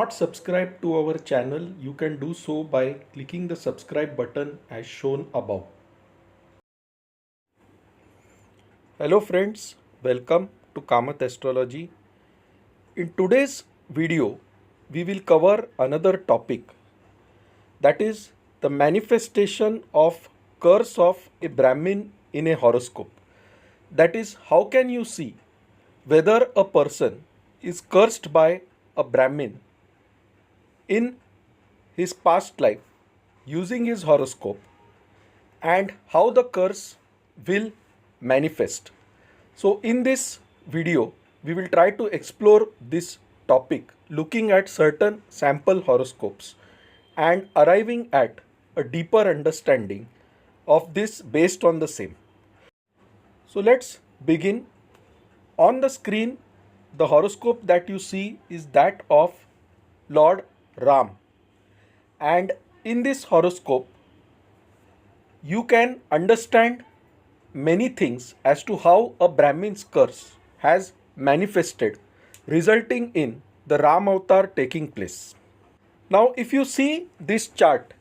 not subscribed to our channel, you can do so by clicking the subscribe button as shown above. Hello friends, welcome to Kamath Astrology. In today's video, we will cover another topic, that is the manifestation of curse of a Brahmin in a horoscope. That is, how can you see whether a person is cursed by a Brahmin in his past life using his horoscope, and how the curse will manifest. So in this video we will try to explore this topic looking at certain sample horoscopes and arriving at a deeper understanding of this based on the same. So let's begin. On the screen, the horoscope that you see is that of Lord Ram, and in this horoscope you can understand many things as to how a Brahmin's curse has manifested, resulting in the Ram avatar taking place. Now if you see this chart,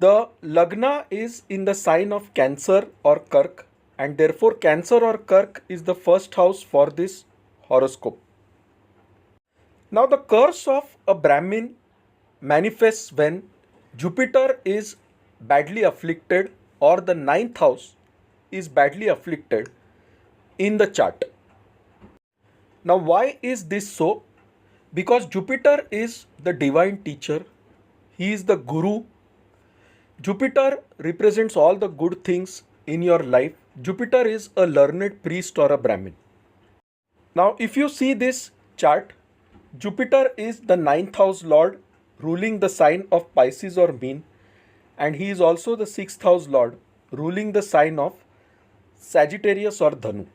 the Lagna is in the sign of Cancer or Kark, and therefore Cancer or Kark is the first house for this horoscope. Now the curse of a Brahmin manifests when Jupiter is badly afflicted or the ninth house is badly afflicted in the chart. Now why is this so? Because Jupiter is the divine teacher, he is the guru. Jupiter represents all the good things in your life. Jupiter is a learned priest or a Brahmin. Now if you see this chart, Jupiter is the ninth house lord ruling the sign of Pisces or Mean, and he is also the sixth house lord ruling the sign of Sagittarius or Dhanu.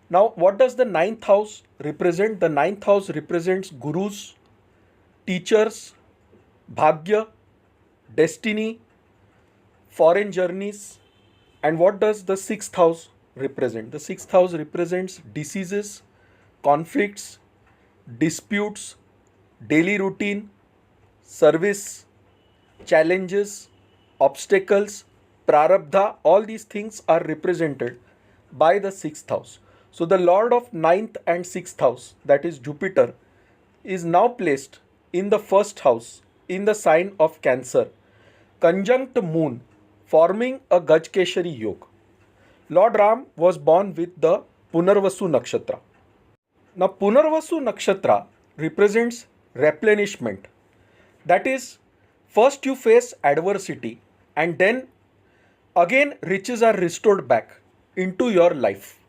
Now what does the ninth house represent? The ninth house represents gurus, teachers, bhagya, destiny, foreign journeys. And what does the sixth house represent? The sixth house represents diseases, conflicts, disputes, daily routine, service, challenges, obstacles, prarabdha. All these things are represented by the sixth house. So the lord of ninth and sixth house, that is Jupiter, is now placed in the first house in the sign of Cancer, conjunct Moon, forming a Gajkeshari Yoga. Lord Ram was born with the Punarvasu Nakshatra. Now Punarvasu Nakshatra represents replenishment. That is, first you face adversity and then again riches are restored back into your life.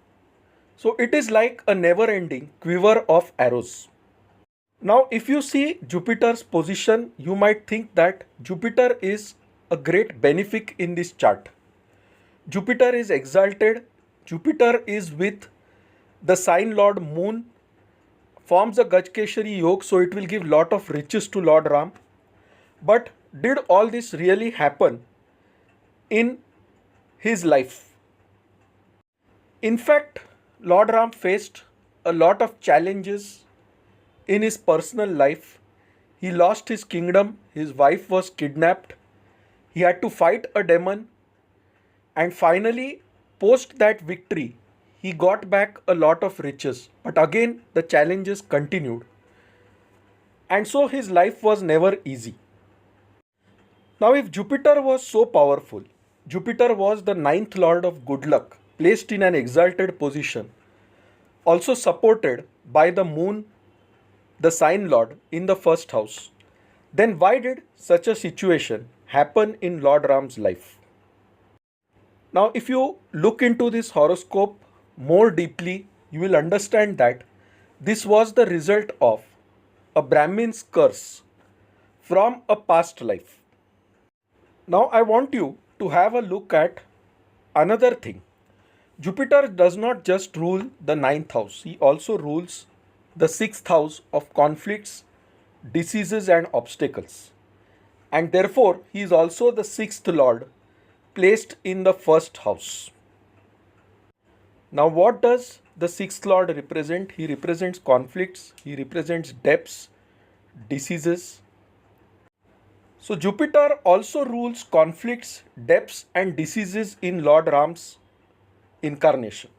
So it is like a never-ending quiver of arrows. Now if you see Jupiter's position, you might think that Jupiter is a great benefic in this chart. Jupiter is exalted, Jupiter is with the sign Lord Moon, forms a Gajkeshari Yoga, so it will give lot of riches to Lord Ram. But did all this really happen in his life? In fact, Lord Ram faced a lot of challenges in his personal life. He lost his kingdom, his wife was kidnapped, he had to fight a demon, and finally, post that victory, he got back a lot of riches. But again, the challenges continued. And so his life was never easy. Now if Jupiter was so powerful, Jupiter was the ninth lord of good luck, placed in an exalted position, also supported by the Moon, the sign lord, in the first house, then why did such a situation happen in Lord Ram's life? Now if you look into this horoscope more deeply, you will understand that this was the result of a Brahmin's curse from a past life. Now I want you to have a look at another thing. Jupiter does not just rule the ninth house, he also rules the sixth house of conflicts, diseases and obstacles. And therefore he is also the sixth lord placed in the first house. Now what does the sixth lord represent? He represents conflicts, he represents debts, diseases. So Jupiter also rules conflicts, debts and diseases in Lord Ram's incarnation.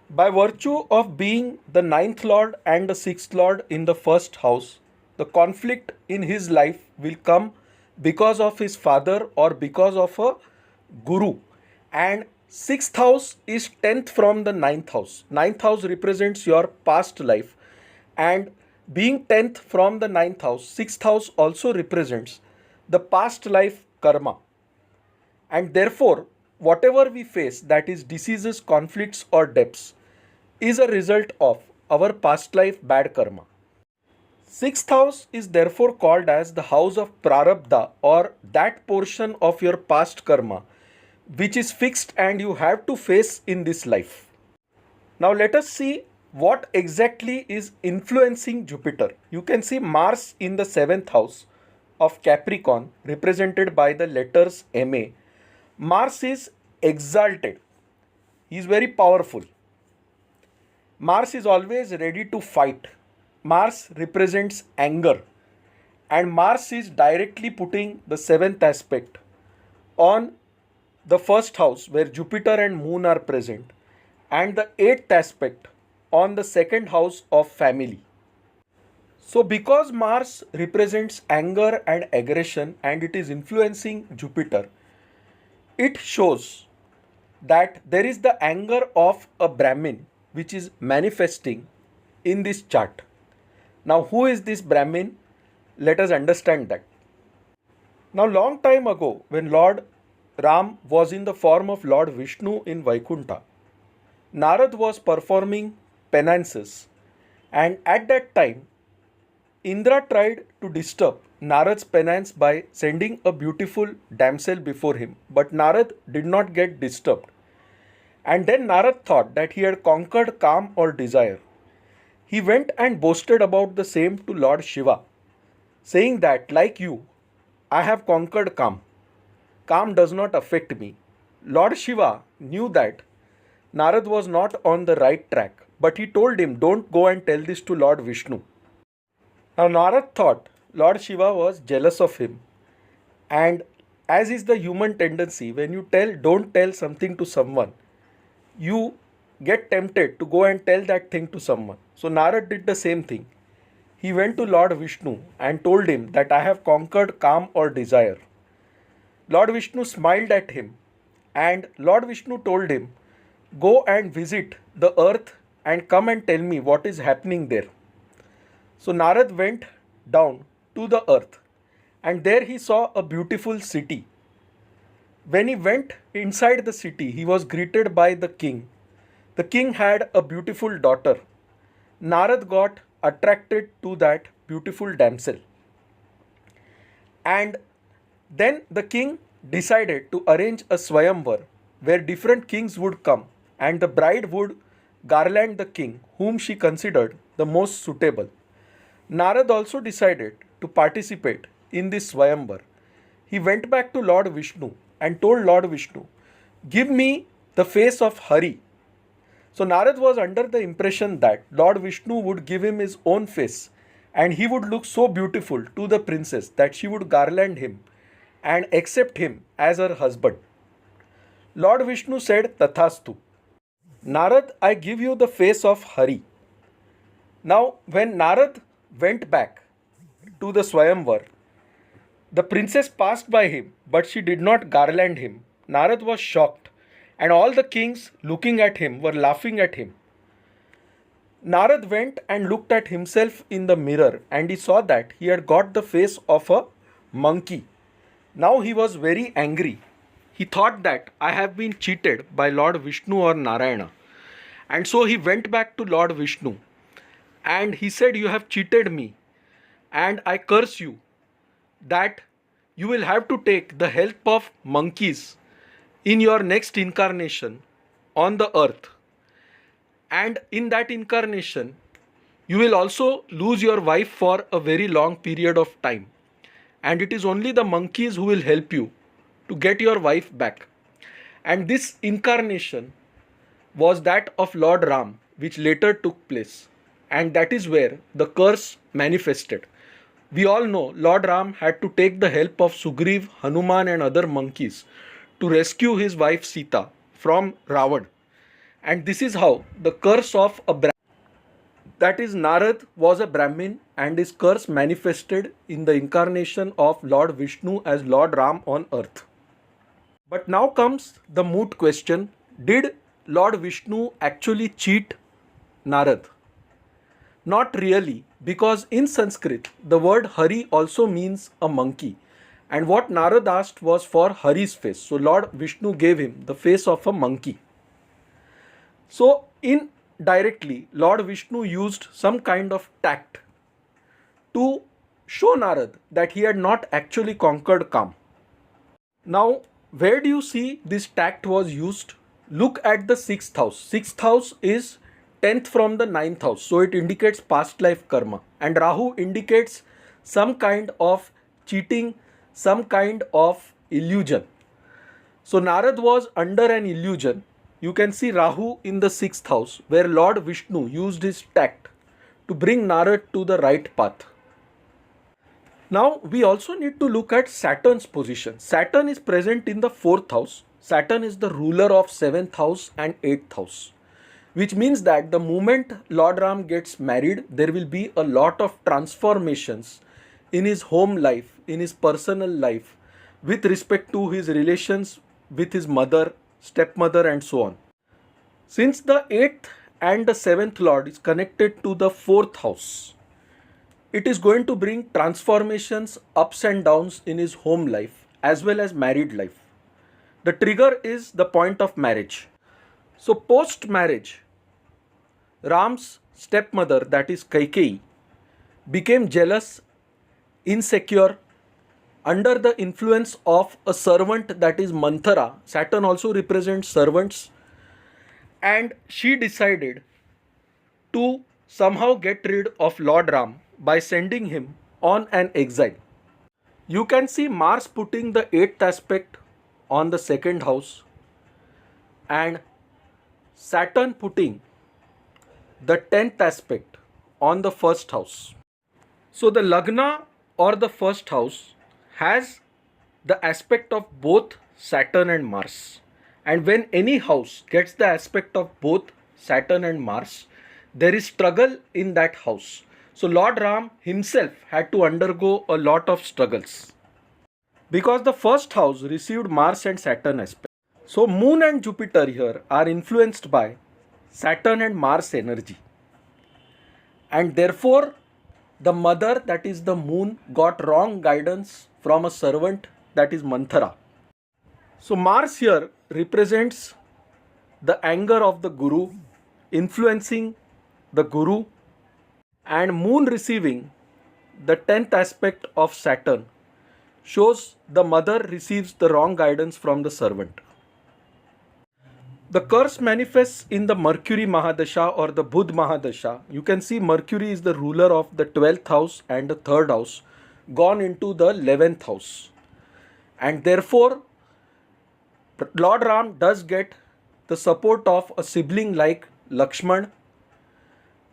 By virtue of being the ninth lord and the sixth lord in the first house, the conflict in his life will come because of his father or because of a guru. And sixth house is 10th from the ninth house. Ninth house represents your past life, and being 10th from the ninth house, sixth house also represents the past life karma. And therefore, whatever we face, that is diseases, conflicts, or debts, is a result of our past life bad karma. Sixth house is therefore called as the house of prarabdha, or that portion of your past karma which is fixed and you have to face in this life. Now let us see what exactly is influencing Jupiter. You can see Mars in the 7th house of Capricorn, represented by the letters Ma. Mars is exalted. He is very powerful. Mars is always ready to fight. Mars represents anger. And Mars is directly putting the 7th aspect on the first house where Jupiter and Moon are present, and the 8th aspect on the second house of family. So because Mars represents anger and aggression and it is influencing Jupiter, it shows that there is the anger of a Brahmin which is manifesting in this chart. Now who is this Brahmin? Let us understand that. Now long time ago, when Lord Ram was in the form of Lord Vishnu in Vaikuntha, Narad was performing penances, and at that time Indra tried to disturb Narad's penance by sending a beautiful damsel before him, but Narad did not get disturbed. And then Narad thought that he had conquered calm or desire. He went and boasted about the same to Lord Shiva, saying that, like you, I have conquered calm. Calm does not affect me. Lord Shiva knew that Narad was not on the right track, but he told him, don't go and tell this to Lord Vishnu. Now Narad thought Lord Shiva was jealous of him, and as is the human tendency, when you don't tell something to someone, you get tempted to go and tell that thing to someone. So Narad did the same thing. He went to Lord Vishnu and told him that I have conquered calm or desire. Lord Vishnu smiled at him, and Lord Vishnu told him, go and visit the earth and come and tell me what is happening there. So Narad went down to the earth, and there he saw a beautiful city. When he went inside the city, he was greeted by the king. The king had a beautiful daughter. Narad got attracted to that beautiful damsel. And then the king decided to arrange a swayamvar where different kings would come and the bride would garland the king whom she considered the most suitable. Narad also decided to participate in this swayamvar. He went back to Lord Vishnu and told Lord Vishnu, give me the face of Hari. So Narad was under the impression that Lord Vishnu would give him his own face and he would look so beautiful to the princess that she would garland him and accept him as her husband. Lord Vishnu said, Tathastu. Narad, I give you the face of Hari. Now, when Narad went back to the Swayamvar, the princess passed by him, but she did not garland him. Narad was shocked, and all the kings looking at him were laughing at him. Narad went and looked at himself in the mirror, and he saw that he had got the face of a monkey. Now he was very angry. He thought that I have been cheated by Lord Vishnu or Narayana. And so he went back to Lord Vishnu and he said, you have cheated me and I curse you that you will have to take the help of monkeys in your next incarnation on the earth. And in that incarnation, you will also lose your wife for a very long period of time. And it is only the monkeys who will help you to get your wife back. And this incarnation was that of Lord Ram, which later took place. And that is where the curse manifested. We all know Lord Ram had to take the help of Sugriv, Hanuman, and other monkeys to rescue his wife Sita from Ravan. And this is how the curse of a that is, Narad was a Brahmin and his curse manifested in the incarnation of Lord Vishnu as Lord Ram on earth. But now comes the moot question: did Lord Vishnu actually cheat Narad? Not really, because in Sanskrit the word Hari also means a monkey. And what Narad asked was for Hari's face. So Lord Vishnu gave him the face of a monkey. So indirectly, Lord Vishnu used some kind of tact to show Narad that he had not actually conquered Kam. Now, where do you see this tact was used? Look at the sixth house. Sixth house is 10th from the ninth house. So it indicates past life karma. And Rahu indicates some kind of cheating, some kind of illusion. So Narad was under an illusion. You can see Rahu in the sixth house, where Lord Vishnu used his tact to bring Narad to the right path. Now we also need to look at Saturn's position. Saturn is present in the fourth house. Saturn is the ruler of seventh house and eighth house, which means that the moment Lord Ram gets married, there will be a lot of transformations in his home life, in his personal life, with respect to his relations with his mother, stepmother, and so on. Since the 8th and the 7th Lord is connected to the 4th house, it is going to bring transformations, ups and downs in his home life as well as married life. The trigger is the point of marriage. So post marriage, Ram's stepmother, that is Kaikeyi, became jealous, insecure, under the influence of a servant, that is Manthara. Saturn also represents servants, and she decided to somehow get rid of Lord Ram by sending him on an exile. You can see Mars putting the 8th aspect on the second house and Saturn putting the 10th aspect on the first house. So the Lagna or the first house has the aspect of both Saturn and Mars. And when any house gets the aspect of both Saturn and Mars, there is struggle in that house. So Lord Ram himself had to undergo a lot of struggles, because the first house received Mars and Saturn aspect. So Moon and Jupiter here are influenced by Saturn and Mars energy. And therefore, the mother, that is the Moon, got wrong guidance from a servant, that is Manthara. So Mars here represents the anger of the Guru, influencing the Guru, and Moon receiving the 10th aspect of Saturn shows the mother receives the wrong guidance from the servant. The curse manifests in the Mercury Mahadasha or the Budh Mahadasha. You can see Mercury is the ruler of the 12th house and the 3rd house, gone into the 11th house. And therefore, Lord Ram does get the support of a sibling like Lakshman,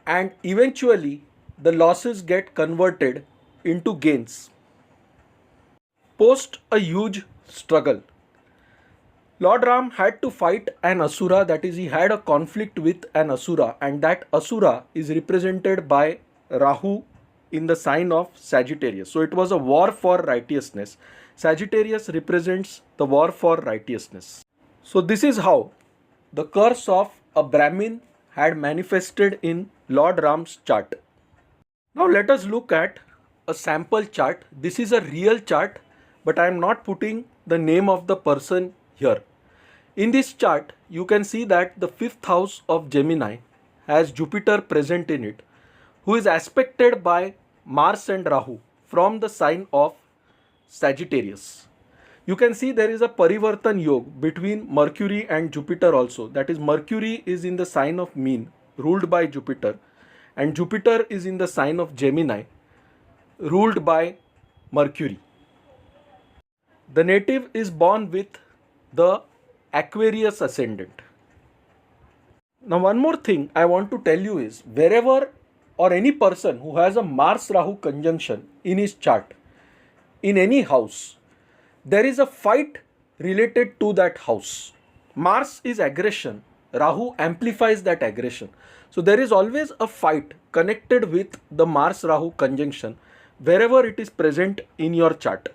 and eventually the losses get converted into gains. Post a huge struggle, Lord Ram had to fight an Asura, that is, he had a conflict with an Asura, and that Asura is represented by Rahu in the sign of Sagittarius. So it was a war for righteousness. Sagittarius represents the war for righteousness. So this is how the curse of a Brahmin had manifested in Lord Ram's chart. Now let us look at a sample chart. This is a real chart, but I am not putting the name of the person here. In this chart, you can see that the 5th house of Gemini has Jupiter present in it, who is aspected by Mars and Rahu from the sign of Sagittarius. You can see there is a Parivartan Yoga between Mercury and Jupiter also. That is, Mercury is in the sign of Meen, ruled by Jupiter, and Jupiter is in the sign of Gemini, ruled by Mercury. The native is born with the Aquarius ascendant. Now one more thing I want to tell you is, wherever or any person who has a Mars Rahu conjunction in his chart, in any house, there is a fight related to that house. Mars is aggression, Rahu amplifies that aggression. So there is always a fight connected with the Mars Rahu conjunction wherever it is present in your chart.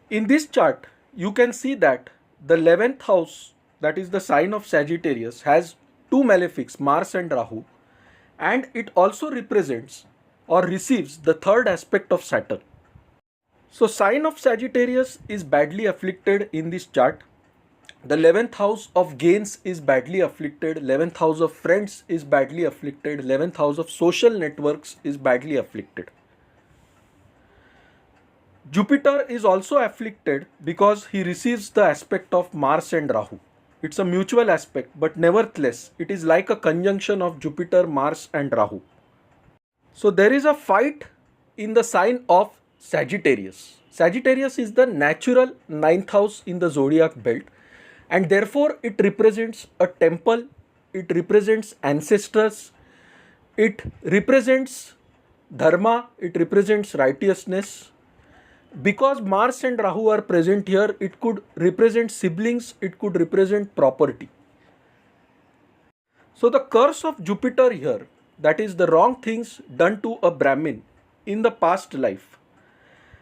In this chart, you can see that the 11th house, that is the sign of Sagittarius, has two malefics, Mars and Rahu, and it also represents or receives the third aspect of Saturn. So sign of Sagittarius is badly afflicted in this chart. The 11th house of gains is badly afflicted, 11th house of friends is badly afflicted, 11th house of social networks is badly afflicted. Jupiter is also afflicted because he receives the aspect of Mars and Rahu. It's a mutual aspect, but nevertheless, it is like a conjunction of Jupiter, Mars and Rahu. So there is a fight in the sign of Sagittarius. Sagittarius is the natural 9th house in the zodiac belt, and therefore it represents a temple, it represents ancestors, it represents dharma, it represents righteousness. Because Mars and Rahu are present here, it could represent siblings, it could represent property. So the curse of Jupiter here, that is the wrong things done to a Brahmin in the past life,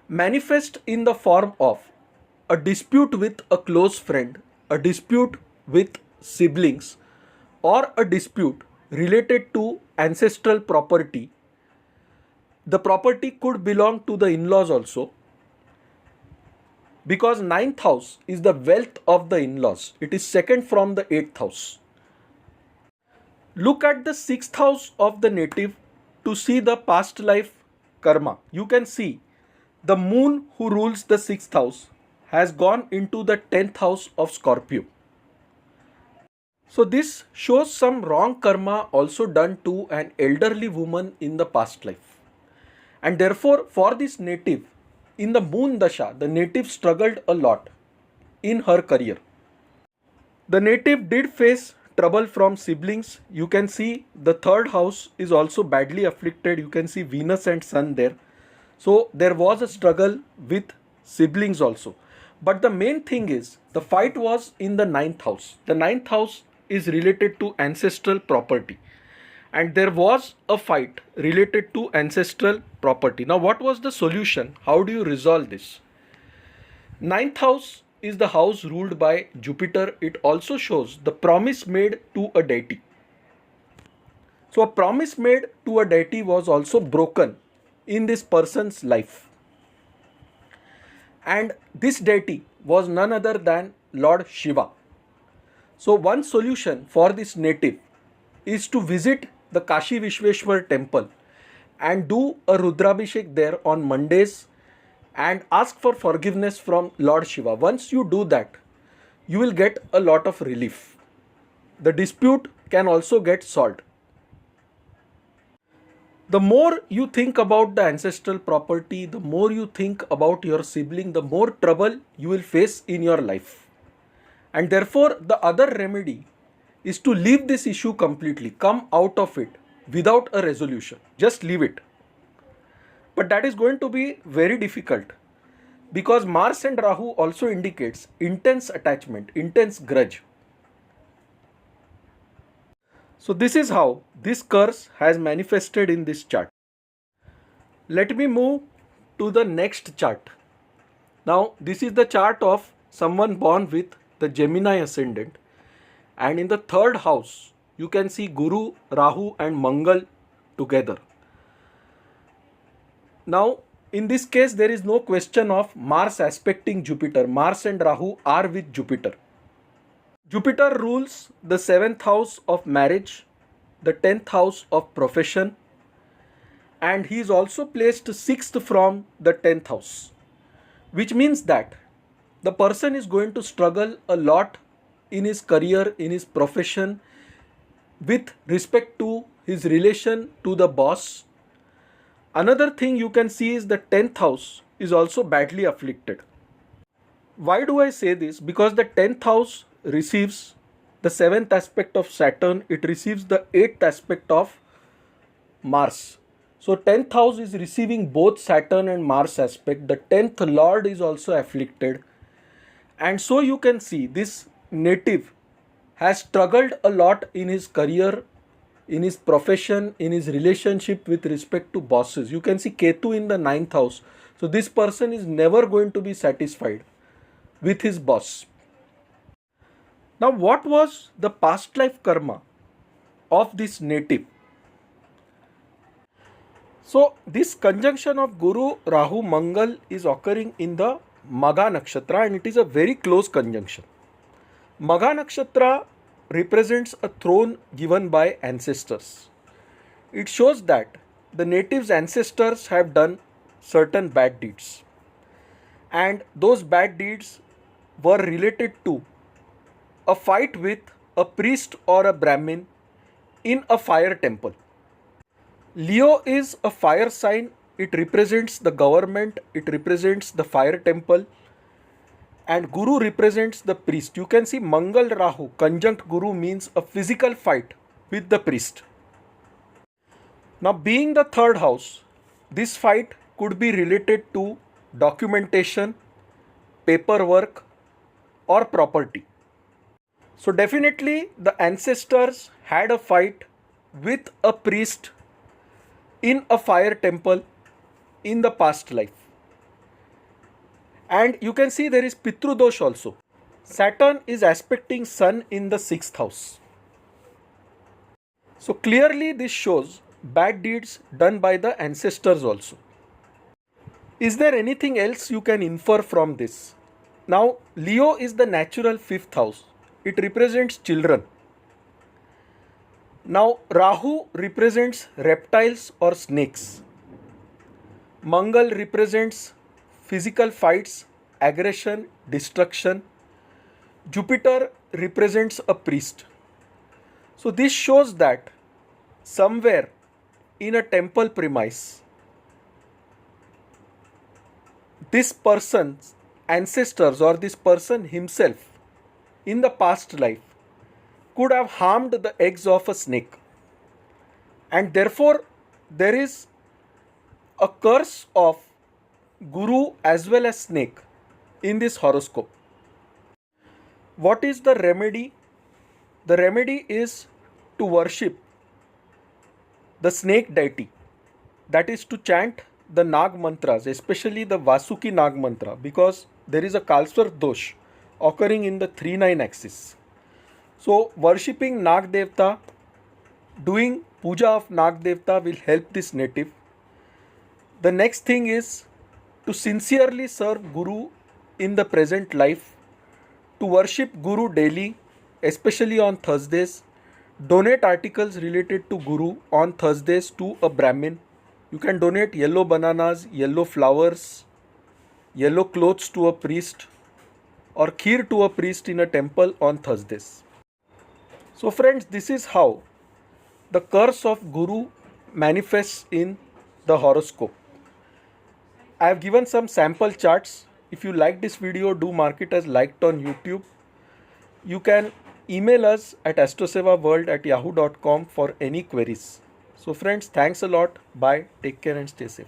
manifest in the form of a dispute with a close friend, a dispute with siblings, or a dispute related to ancestral property. The property could belong to the in-laws also, because 9th house is the wealth of the in-laws. It is second from the 8th house. Look at the 6th house of the native to see the past life karma. You can see the moon who rules the 6th house has gone into the 10th house of Scorpio. So this shows some wrong karma also done to an elderly woman in the past life. And therefore for this native, in the moon dasha, the native struggled a lot in her career. The native did face trouble from siblings. You can see the third house is also badly afflicted. You can see Venus and Sun there. So there was a struggle with siblings also. But the main thing is the fight was in the 9th house. The 9th house is related to ancestral property. And there was a fight related to ancestral property. Now what was the solution? How do you resolve this? 9th house is the house ruled by Jupiter. It also shows the promise made to a deity. So a promise made to a deity was also broken in this person's life. And this deity was none other than Lord Shiva. So one solution for this native is to visit the Kashi Vishweshwar temple and do a Rudrabhishek there on Mondays and ask for forgiveness from Lord Shiva. Once you do that, you will get a lot of relief. The dispute can also get solved. The more you think about the ancestral property, the more you think about your sibling, the more trouble you will face in your life. And therefore, the other remedy is to leave this issue completely, come out of it without a resolution. Just leave it. But that is going to be very difficult because Mars and Rahu also indicates intense attachment, intense grudge. So this is how this curse has manifested in this chart. Let me move to the next chart. Now this is the chart of someone born with the Gemini ascendant. And in the third house, you can see Guru, Rahu and Mangal together. Now, in this case, there is no question of Mars aspecting Jupiter. Mars and Rahu are with Jupiter. Jupiter rules the 7th house of marriage, the 10th house of profession, and he is also placed 6th from the 10th house, which means that the person is going to struggle a lot in his career, in his profession, with respect to his relation to the boss. Another thing you can see is the 10th house is also badly afflicted. Why do I say this? Because the 10th house receives the 7th aspect of Saturn, it receives the 8th aspect of Mars. So 10th house is receiving both Saturn and Mars aspect. The 10th Lord is also afflicted. And so you can see this native has struggled a lot in his career, in his profession, in his relationship with respect to bosses. You can see Ketu in the 9th house. So this person is never going to be satisfied with his boss. Now, what was the past life karma of this native? So, this conjunction of Guru, Rahu, Mangal is occurring in the Magha Nakshatra, and it is a very close conjunction. Magha Nakshatra represents a throne given by ancestors. It shows that the native's ancestors have done certain bad deeds, and those bad deeds were related to a fight with a priest or a Brahmin in a fire temple. Leo is a fire sign. It represents the government, it represents the fire temple, and Guru represents the priest. You can see Mangal Rahu conjunct Guru means a physical fight with the priest. Now, being the third house, this fight could be related to documentation, paperwork, or property. So, definitely the ancestors had a fight with a priest in a fire temple in the past life. And you can see there is Pitru Dosh also. Saturn is aspecting Sun in the 6th house. So clearly this shows bad deeds done by the ancestors also. Is there anything else you can infer from this? Now, Leo is the natural 5th house. It represents children. Now, Rahu represents reptiles or snakes. Mangal represents physical fights, aggression, destruction. Jupiter represents a priest. So this shows that somewhere in a temple premise, this person's ancestors or this person himself in the past life could have harmed the eggs of a snake, and therefore there is a curse of Guru as well as snake in this horoscope. What is the remedy? The remedy is to worship the snake deity, that is to chant the Nag mantras, especially the Vasuki Nag mantra, because there is a Kalswar dosh occurring in the 3-9 axis. So worshipping Nag Devta, doing puja of Nag Devta will help this native. The next thing is to sincerely serve Guru in the present life, to worship Guru daily, especially on Thursdays, donate articles related to Guru on Thursdays to a Brahmin. You can donate yellow bananas, yellow flowers, yellow clothes to a priest, or kheer to a priest in a temple on Thursdays. So friends, this is how the curse of Guru manifests in the horoscope. I have given some sample charts. If you like this video, do mark it as liked on YouTube. You can email us at astrosevaworld@yahoo.com for any queries. So friends, thanks a lot. Bye. Take care and stay safe.